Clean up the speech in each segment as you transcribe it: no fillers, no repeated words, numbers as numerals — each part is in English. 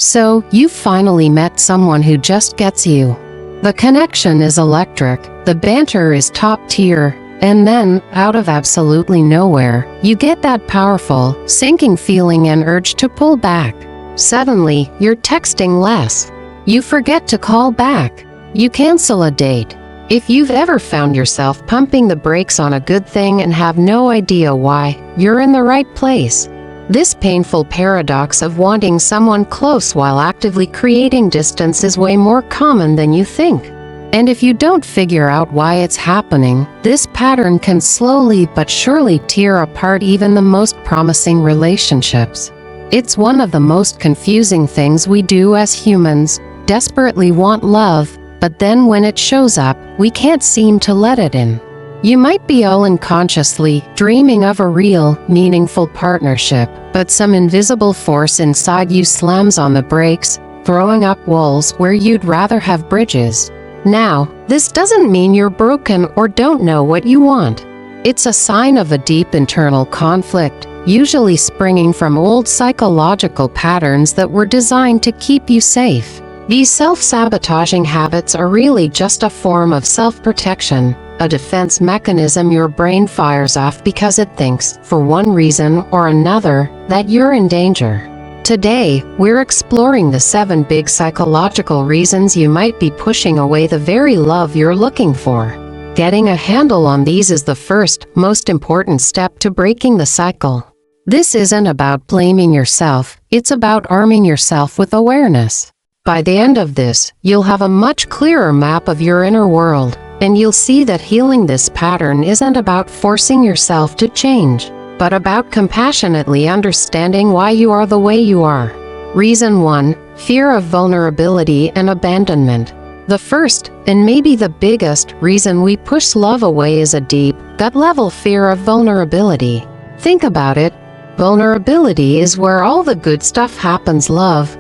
So, you finally met someone who just gets you. The connection is electric, the banter is top tier, and then, out of absolutely nowhere, you get that powerful, sinking feeling and urge to pull back. Suddenly, you're texting less. You forget to call back. You cancel a date. If you've ever found yourself pumping the brakes on a good thing and have no idea why, you're in the right place. This painful paradox of wanting someone close while actively creating distance is way more common than you think. And if you don't figure out why it's happening, this pattern can slowly but surely tear apart even the most promising relationships. It's one of the most confusing things we do as humans, desperately want love, but then when it shows up, we can't seem to let it in. You might be all unconsciously dreaming of a real, meaningful partnership, but some invisible force inside you slams on the brakes, throwing up walls where you'd rather have bridges. Now, this doesn't mean you're broken or don't know what you want. It's a sign of a deep internal conflict, usually springing from old psychological patterns that were designed to keep you safe. These self-sabotaging habits are really just a form of self-protection, a defense mechanism your brain fires off because it thinks, for one reason or another, that you're in danger. Today, we're exploring the 7 big psychological reasons you might be pushing away the very love you're looking for. Getting a handle on these is the first, most important step to breaking the cycle. This isn't about blaming yourself, it's about arming yourself with awareness. By the end of this, you'll have a much clearer map of your inner world, and you'll see that healing this pattern isn't about forcing yourself to change, but about compassionately understanding why you are the way you are. Reason 1: fear of vulnerability and abandonment. The first, and maybe the biggest, reason we push love away is a deep, gut-level fear of vulnerability. Think about it. Vulnerability is where all the good stuff happens: love,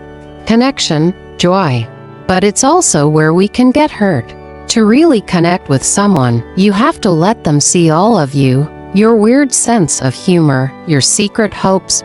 connection, joy. But it's also where we can get hurt. To really connect with someone, you have to let them see all of you, your weird sense of humor, your secret hopes,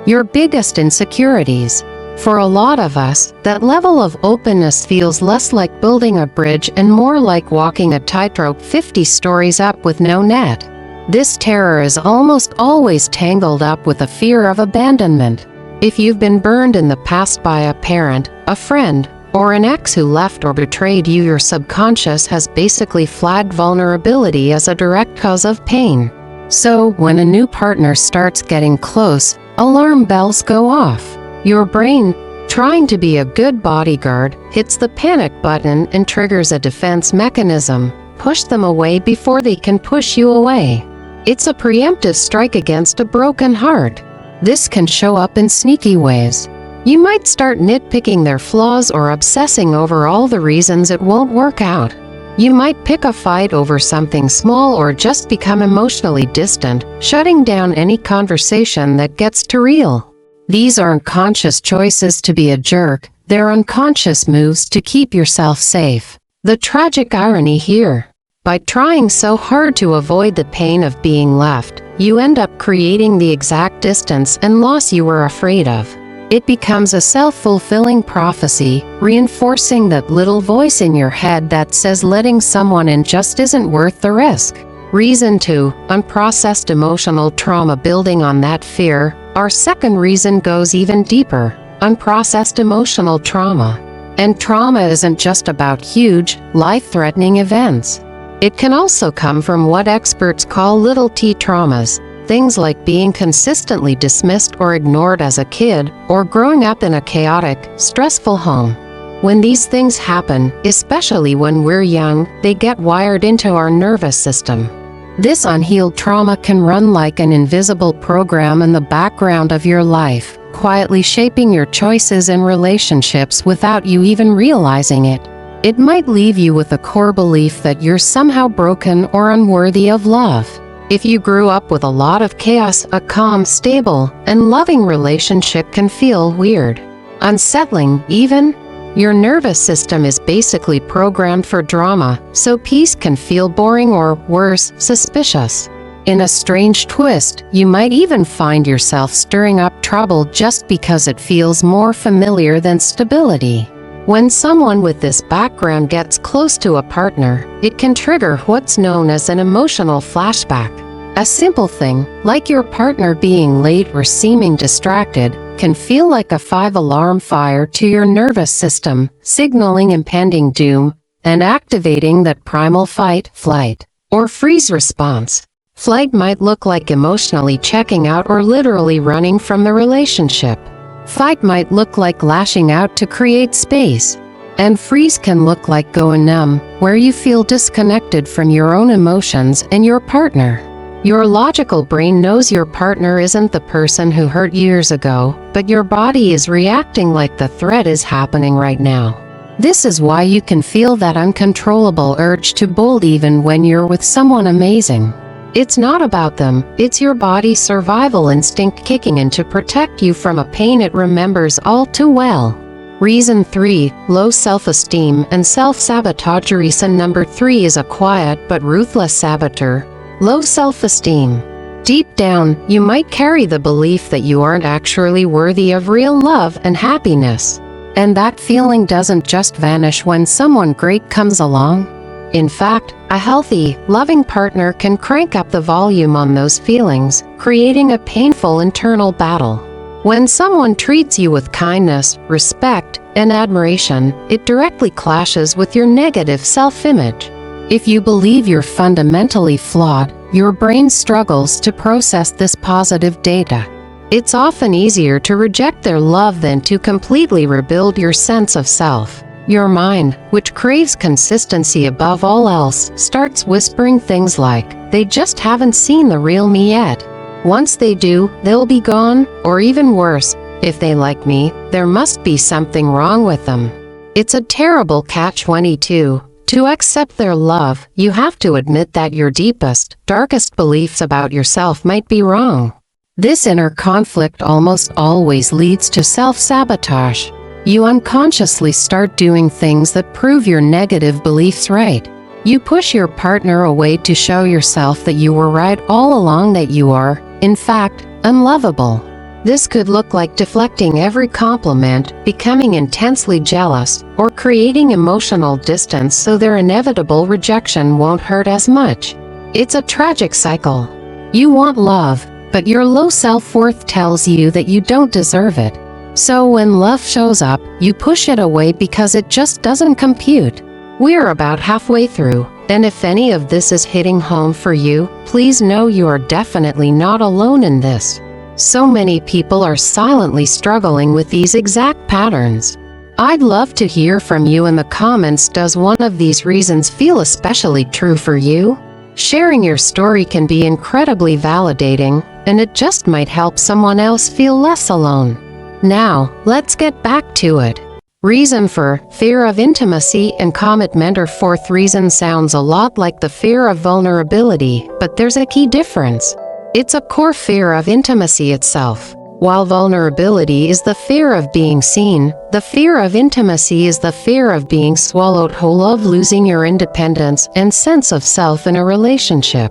your biggest insecurities. For a lot of us, that level of openness feels less like building a bridge and more like walking a tightrope 50 stories up with no net. This terror is almost always tangled up with a fear of abandonment. If you've been burned in the past by a parent, a friend, or an ex who left or betrayed you, your subconscious has basically flagged vulnerability as a direct cause of pain. So, when a new partner starts getting close, alarm bells go off. Your brain, trying to be a good bodyguard, hits the panic button and triggers a defense mechanism: push them away before they can push you away. It's a preemptive strike against a broken heart. This can show up in sneaky ways. You might start nitpicking their flaws or obsessing over all the reasons it won't work out. You might pick a fight over something small or just become emotionally distant, shutting down any conversation that gets too real. These aren't conscious choices to be a jerk, they're unconscious moves to keep yourself safe. The tragic irony here: by trying so hard to avoid the pain of being left, you end up creating the exact distance and loss you were afraid of. It becomes a self-fulfilling prophecy, reinforcing that little voice in your head that says letting someone in just isn't worth the risk. Reason 2: unprocessed emotional trauma. Building on that fear, our second reason goes even deeper: unprocessed emotional trauma. And trauma isn't just about huge, life-threatening events. It can also come from what experts call little t traumas. Things like being consistently dismissed or ignored as a kid, or growing up in a chaotic, stressful home. When these things happen, especially when we're young, they get wired into our nervous system. This unhealed trauma can run like an invisible program in the background of your life, quietly shaping your choices and relationships without you even realizing it. It might leave you with a core belief that you're somehow broken or unworthy of love. If you grew up with a lot of chaos, a calm, stable, and loving relationship can feel weird, unsettling even. Your nervous system is basically programmed for drama, so peace can feel boring or, worse, suspicious. In a strange twist, you might even find yourself stirring up trouble just because it feels more familiar than stability. When someone with this background gets close to a partner, it can trigger what's known as an emotional flashback. A simple thing, like your partner being late or seeming distracted, can feel like a 5-alarm fire to your nervous system, signaling impending doom and activating that primal fight, flight, or freeze response. Flight might look like emotionally checking out or literally running from the relationship. Fight might look like lashing out to create space. And freeze can look like going numb, where you feel disconnected from your own emotions and your partner. Your logical brain knows your partner isn't the person who hurt years ago, but your body is reacting like the threat is happening right now. This is why you can feel that uncontrollable urge to bolt even when you're with someone amazing. It's not about them, it's your body's survival instinct kicking in to protect you from a pain it remembers all too well. Reason 3, low self-esteem and self-sabotage. Reason number 3 is a quiet but ruthless saboteur. Low self-esteem. Deep down, you might carry the belief that you aren't actually worthy of real love and happiness. And that feeling doesn't just vanish when someone great comes along. In fact, a healthy, loving partner can crank up the volume on those feelings, creating a painful internal battle. When someone treats you with kindness, respect, and admiration, it directly clashes with your negative self-image. If you believe you're fundamentally flawed, your brain struggles to process this positive data. It's often easier to reject their love than to completely rebuild your sense of self. Your mind, which craves consistency above all else, starts whispering things like, "They just haven't seen the real me yet. Once they do, they'll be gone," or even worse, "If they like me, there must be something wrong with them." It's a terrible catch-22. To accept their love, you have to admit that your deepest, darkest beliefs about yourself might be wrong. This inner conflict almost always leads to self-sabotage. You unconsciously start doing things that prove your negative beliefs right. You push your partner away to show yourself that you were right all along, that you are, in fact, unlovable. This could look like deflecting every compliment, becoming intensely jealous, or creating emotional distance so their inevitable rejection won't hurt as much. It's a tragic cycle. You want love, but your low self-worth tells you that you don't deserve it. So when love shows up, you push it away because it just doesn't compute. We're about halfway through, and if any of this is hitting home for you, please know you are definitely not alone in this. So many people are silently struggling with these exact patterns. I'd love to hear from you in the comments. Does one of these reasons feel especially true for you? Sharing your story can be incredibly validating, and it just might help someone else feel less alone. Now, let's get back to it. Reason for fear of intimacy and commitment. Or fourth reason sounds a lot like the fear of vulnerability, but there's a key difference. It's a core fear of intimacy itself. While vulnerability is the fear of being seen, the fear of intimacy is the fear of being swallowed whole, of losing your independence and sense of self in a relationship.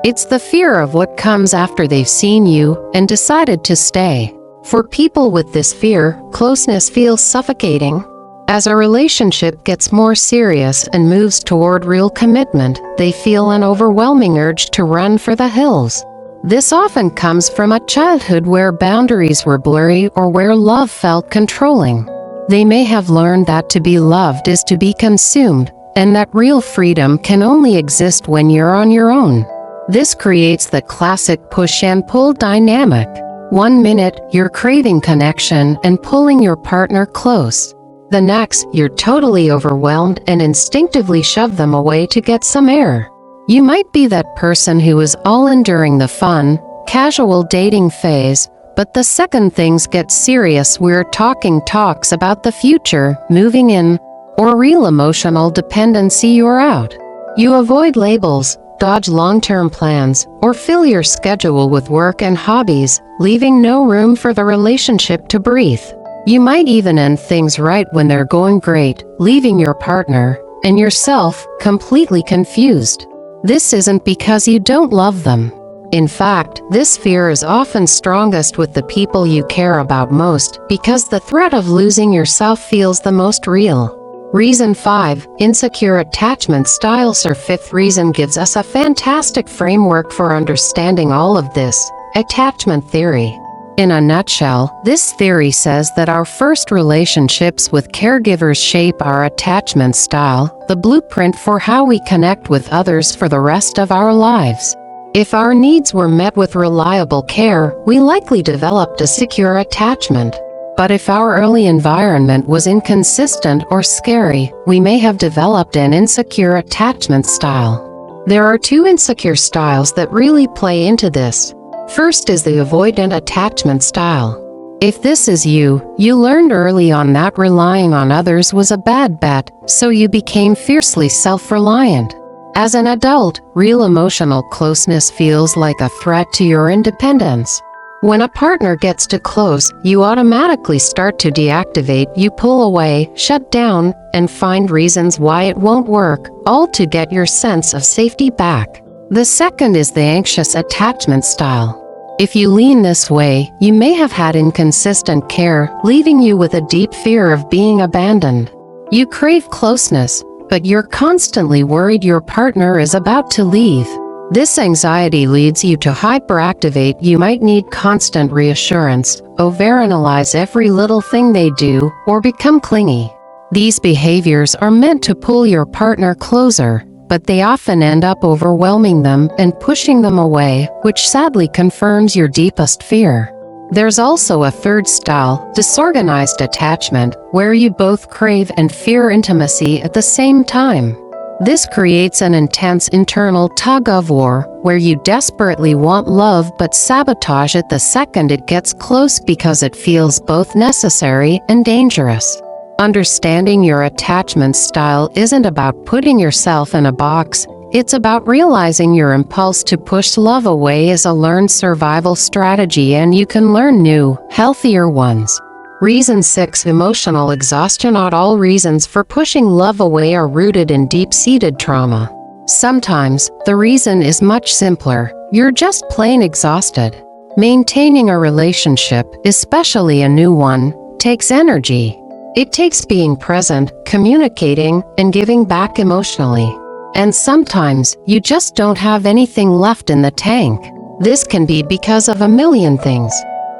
It's the fear of what comes after they've seen you and decided to stay. For people with this fear, closeness feels suffocating. As a relationship gets more serious and moves toward real commitment, they feel an overwhelming urge to run for the hills. This often comes from a childhood where boundaries were blurry or where love felt controlling. They may have learned that to be loved is to be consumed, and that real freedom can only exist when you're on your own. This creates the classic push and pull dynamic. One minute, you're craving connection and pulling your partner close. The next, you're totally overwhelmed and instinctively shove them away to get some air. You might be that person who is all in during the fun, casual dating phase, but the second things get serious, we're talking talks about the future, moving in, or real emotional dependency, you're out. You avoid labels, dodge long-term plans, or fill your schedule with work and hobbies, leaving no room for the relationship to breathe. You might even end things right when they're going great, leaving your partner and yourself completely confused. This isn't because you don't love them. In fact, this fear is often strongest with the people you care about most, because the threat of losing yourself feels the most real. Reason 5. Insecure attachment styles. Our fifth reason gives us a fantastic framework for understanding all of this: attachment theory. In a nutshell, this theory says that our first relationships with caregivers shape our attachment style, the blueprint for how we connect with others for the rest of our lives. If our needs were met with reliable care, we likely developed a secure attachment. But if our early environment was inconsistent or scary, we may have developed an insecure attachment style. There are two insecure styles that really play into this. First is the avoidant attachment style. If this is you, you learned early on that relying on others was a bad bet, so you became fiercely self-reliant. As an adult, real emotional closeness feels like a threat to your independence. When a partner gets too close, you automatically start to deactivate, you pull away, shut down, and find reasons why it won't work, all to get your sense of safety back. The second is the anxious attachment style. If you lean this way, you may have had inconsistent care, leaving you with a deep fear of being abandoned. You crave closeness, but you're constantly worried your partner is about to leave. This anxiety leads you to hyperactivate. You might need constant reassurance, overanalyze every little thing they do, or become clingy. These behaviors are meant to pull your partner closer, but they often end up overwhelming them and pushing them away, which sadly confirms your deepest fear. There's also a third style, disorganized attachment, where you both crave and fear intimacy at the same time. This creates an intense internal tug-of-war, where you desperately want love but sabotage it the second it gets close because it feels both necessary and dangerous. Understanding your attachment style isn't about putting yourself in a box, it's about realizing your impulse to push love away is a learned survival strategy, and you can learn new, healthier ones. Reason 6. Emotional exhaustion. Not all reasons for pushing love away are rooted in deep-seated trauma. Sometimes, the reason is much simpler. You're just plain exhausted. Maintaining a relationship, especially a new one, takes energy. It takes being present, communicating, and giving back emotionally. And sometimes, you just don't have anything left in the tank. This can be because of a million things.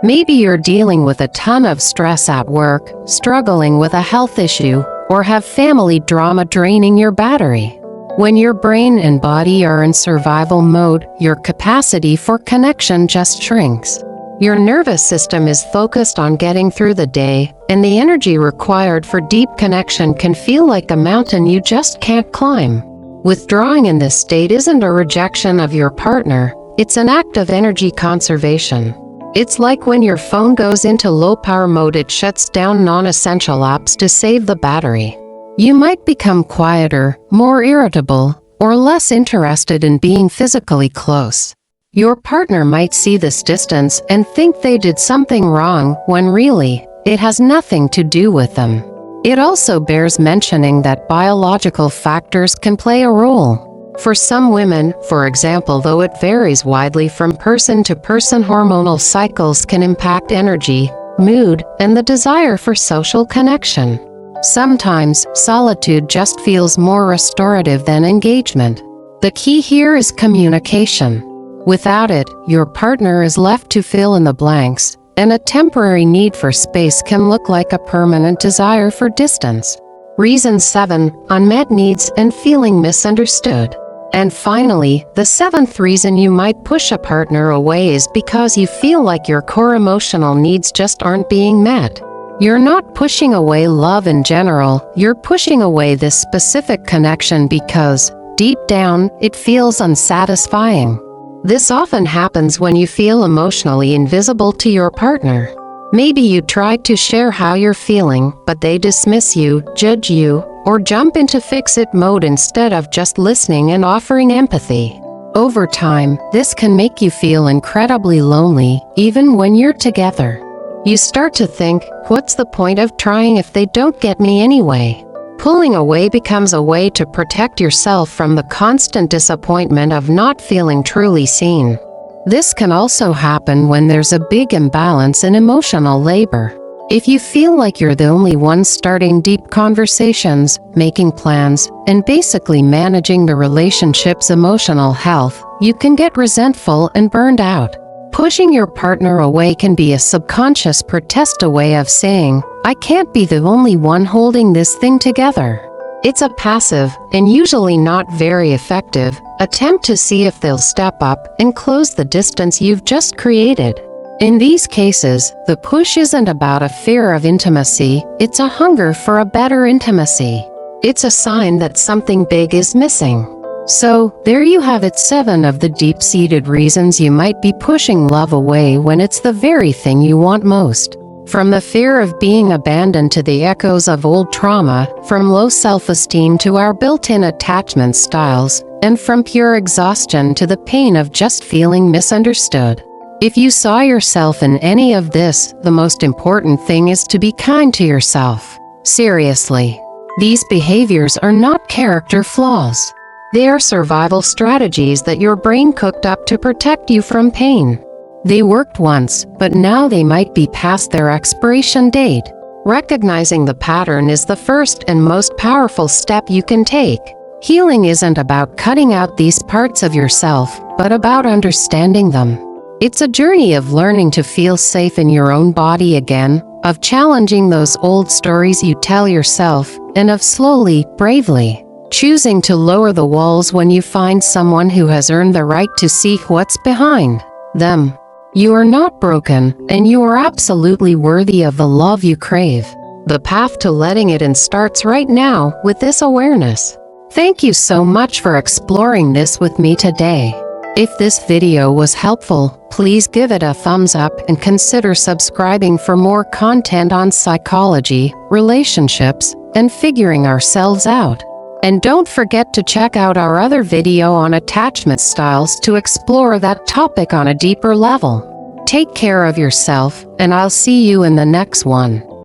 Maybe you're dealing with a ton of stress at work, struggling with a health issue, or have family drama draining your battery. When your brain and body are in survival mode, your capacity for connection just shrinks. Your nervous system is focused on getting through the day, and the energy required for deep connection can feel like a mountain you just can't climb. Withdrawing in this state isn't a rejection of your partner, it's an act of energy conservation. It's like when your phone goes into low power mode, it shuts down non-essential apps to save the battery. You might become quieter, more irritable, or less interested in being physically close. Your partner might see this distance and think they did something wrong, when really, it has nothing to do with them. It also bears mentioning that biological factors can play a role. For some women, for example, though it varies widely from person to person, hormonal cycles can impact energy, mood, and the desire for social connection. Sometimes, solitude just feels more restorative than engagement. The key here is communication. Without it, your partner is left to fill in the blanks, and a temporary need for space can look like a permanent desire for distance. Reason 7. Unmet needs and feeling misunderstood. And finally, the seventh reason you might push a partner away is because you feel like your core emotional needs just aren't being met. You're not pushing away love in general, you're pushing away this specific connection because, deep down, it feels unsatisfying. This often happens when you feel emotionally invisible to your partner. Maybe you try to share how you're feeling, but they dismiss you, judge you, or jump into fix-it mode instead of just listening and offering empathy. Over time, this can make you feel incredibly lonely, even when you're together. You start to think, what's the point of trying if they don't get me anyway? Pulling away becomes a way to protect yourself from the constant disappointment of not feeling truly seen. This can also happen when there's a big imbalance in emotional labor. If you feel like you're the only one starting deep conversations, making plans, and basically managing the relationship's emotional health, you can get resentful and burned out. Pushing your partner away can be a subconscious protest, a way of saying, "I can't be the only one holding this thing together." It's a passive, and usually not very effective, attempt to see if they'll step up and close the distance you've just created. In these cases, the push isn't about a fear of intimacy, it's a hunger for a better intimacy. It's a sign that something big is missing. So, there you have it, 7 of the deep-seated reasons you might be pushing love away when it's the very thing you want most. From the fear of being abandoned to the echoes of old trauma, from low self-esteem to our built-in attachment styles, and from pure exhaustion to the pain of just feeling misunderstood. If you saw yourself in any of this, the most important thing is to be kind to yourself. Seriously. These behaviors are not character flaws. They are survival strategies that your brain cooked up to protect you from pain. They worked once, but now they might be past their expiration date. Recognizing the pattern is the first and most powerful step you can take. Healing isn't about cutting out these parts of yourself, but about understanding them. It's a journey of learning to feel safe in your own body again, of challenging those old stories you tell yourself, and of slowly, bravely, choosing to lower the walls when you find someone who has earned the right to see what's behind them. You are not broken, and you are absolutely worthy of the love you crave. The path to letting it in starts right now with this awareness. Thank you so much for exploring this with me today. If this video was helpful, please give it a thumbs up and consider subscribing for more content on psychology, relationships, and figuring ourselves out. And don't forget to check out our other video on attachment styles to explore that topic on a deeper level. Take care of yourself, and I'll see you in the next one.